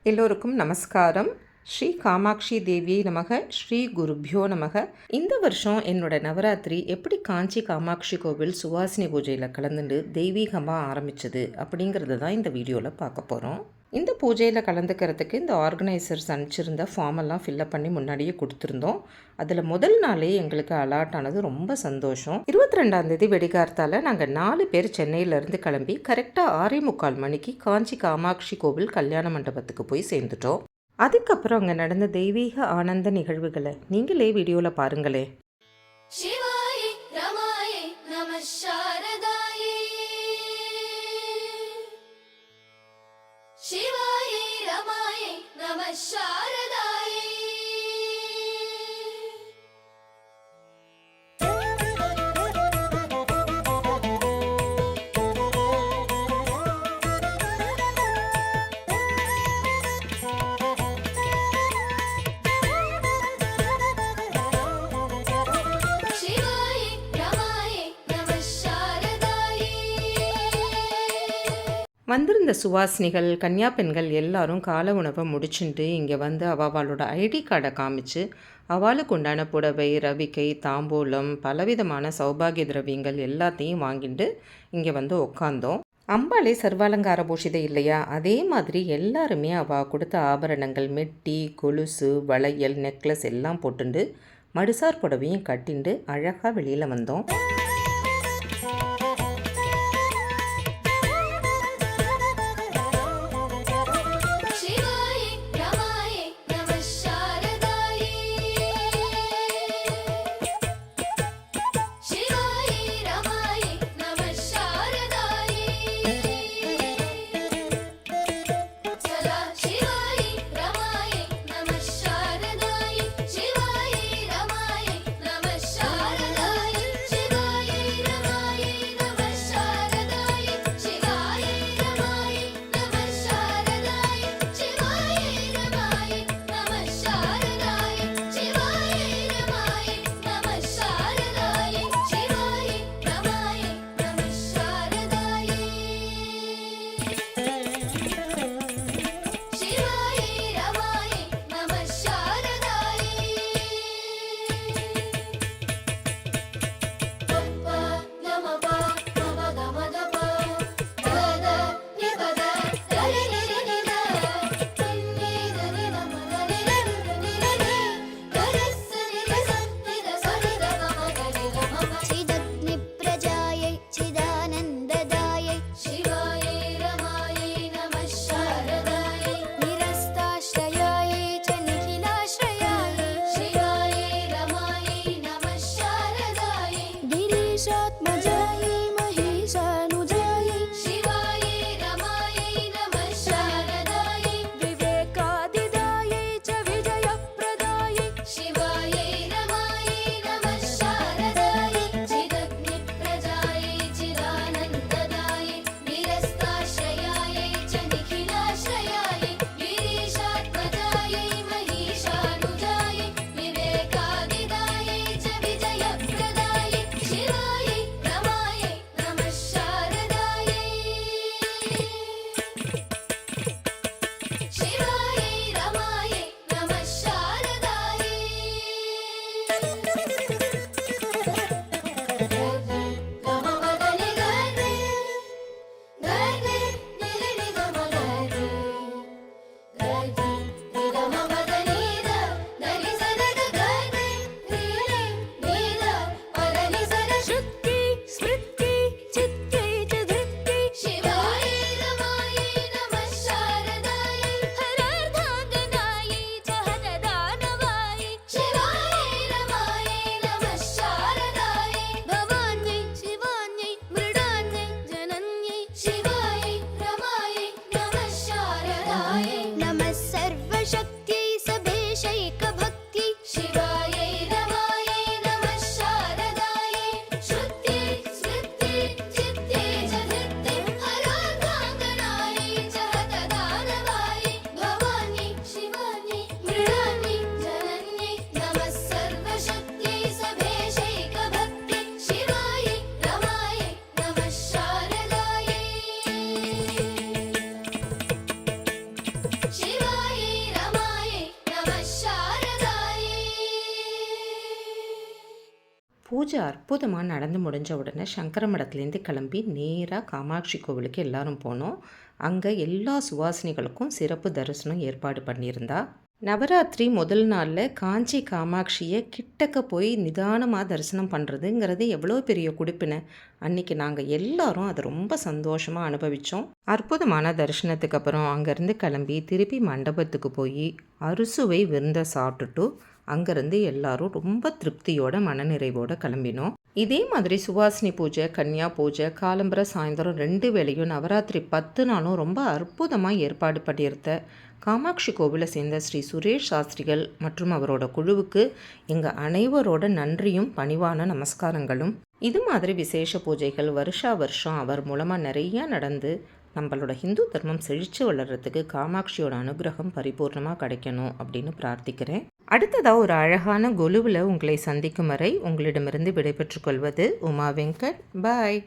எல்லோருக்கும் நமஸ்காரம். ஸ்ரீ காமாட்சி தேவியை நமக, ஸ்ரீ குருப்யோ நமக. இந்த வருஷம் என்னோட நவராத்திரி எப்படி காஞ்சி காமாட்சி கோவில் சுவாசினி பூஜையில் கலந்துட்டு தெய்வீகமாக ஆரம்பித்தது அப்படிங்கிறது தான் இந்த வீடியோவில் பார்க்க போகிறோம். இந்த பூஜையில் கலந்துக்கிறதுக்கு இந்த ஆர்கனைசர்ஸ் அனுப்பிச்சிருந்த ஃபார்மெல்லாம் ஃபில்லப் பண்ணி முன்னாடியே கொடுத்துருந்தோம். அதில் முதல் நாளே எங்களுக்கு அலாட் ஆனது ரொம்ப சந்தோஷம். 22ஆம் வெடிகார்த்தால் நாங்கள் 4 பேர் சென்னையிலேருந்து கிளம்பி கரெக்டாக 6:45 மணிக்கு காஞ்சி காமாட்சி கோவில் கல்யாண மண்டபத்துக்கு போய் சேர்ந்துட்டோம். அதுக்கப்புறம் அங்கே நடந்த தெய்வீக ஆனந்த நிகழ்வுகளை நீங்களே வீடியோவில் பாருங்களே. வந்திருந்த சுவாசினிகள் கன்னியா பெண்கள் எல்லாரும் கால உணவை முடிச்சுட்டு இங்கே வந்து அவளோட ஐடி கார்டை காமிச்சு அவளுக்கு உண்டான புடவை, ரவிக்கை, தாம்பூலம், பலவிதமான சௌபாகிய திரவியங்கள் எல்லாத்தையும் வாங்கிட்டு இங்கே வந்து உக்காந்தோம். அம்பாளே சர்வாலங்கார பூஷிதை இல்லையா, அதே மாதிரி எல்லாருமே அவள் கொடுத்த ஆபரணங்கள், மெட்டி, கொலுசு, வளையல், நெக்லஸ் எல்லாம் போட்டுண்டு மடுசார் புடவையும் கட்டிண்டு அழகாக வெளியில் வந்தோம். பூஜை அற்புதமாக நடந்து முடிஞ்ச உடனே சங்கர மடத்துலேருந்து கிளம்பி நேராக காமாட்சி கோவிலுக்கு எல்லாரும் போனோம். அங்கே எல்லா சுவாசினிகளுக்கும் சிறப்பு தரிசனம் ஏற்பாடு பண்ணியிருந்தா. நவராத்திரி முதல் நாளில் காஞ்சி காமாட்சியை கிட்டக்க போய் நிதானமாக தரிசனம் பண்ணுறதுங்கிறது எவ்வளோ பெரிய குடிப்பினை. அன்றைக்கி நாங்கள் எல்லாரும் அதை ரொம்ப சந்தோஷமாக அனுபவித்தோம். அற்புதமான தரிசனத்துக்கு அப்புறம் அங்கேருந்து கிளம்பி திருப்பி மண்டபத்துக்கு போய் அறுசுவை விருந்தை சாப்பிட்டுட்டு அங்கேருந்து எல்லாரும் ரொம்ப திருப்தியோட மனநிறைவோடு கிளம்பினோம். இதே மாதிரி சுவாசினி பூஜை, கன்னியா பூஜை, காலம்பர சாயந்தரம் 2 வேளையும் நவராத்திரி 10 நாளும் ரொம்ப அற்புதமாக ஏற்பாடு பண்ணியிருந்த காமாட்சி கோவிலை சேர்ந்த ஸ்ரீ சுரேஷ் சாஸ்திரிகள் மற்றும் அவரோட குழுவுக்கு எங்கள் அனைவரோட நன்றியும் பணிவான நமஸ்காரங்களும். இது மாதிரி விசேஷ பூஜைகள் வருஷம் அவர் மூலமாக நிறையா நடந்து நம்மளோட ஹிந்து தர்மம் செழித்து வளர்கிறதுக்கு காமாட்சியோட அனுகிரகம் பரிபூர்ணமாக கிடைக்கணும் அப்படின்னு பிரார்த்திக்கிறேன். அடுத்ததாக ஒரு அழகான கொலுவில் உங்களை சந்திக்கும் வரை உங்களிடமிருந்து விடைபெற்றுக் கொள்வது உமா வெங்கட். பாய்.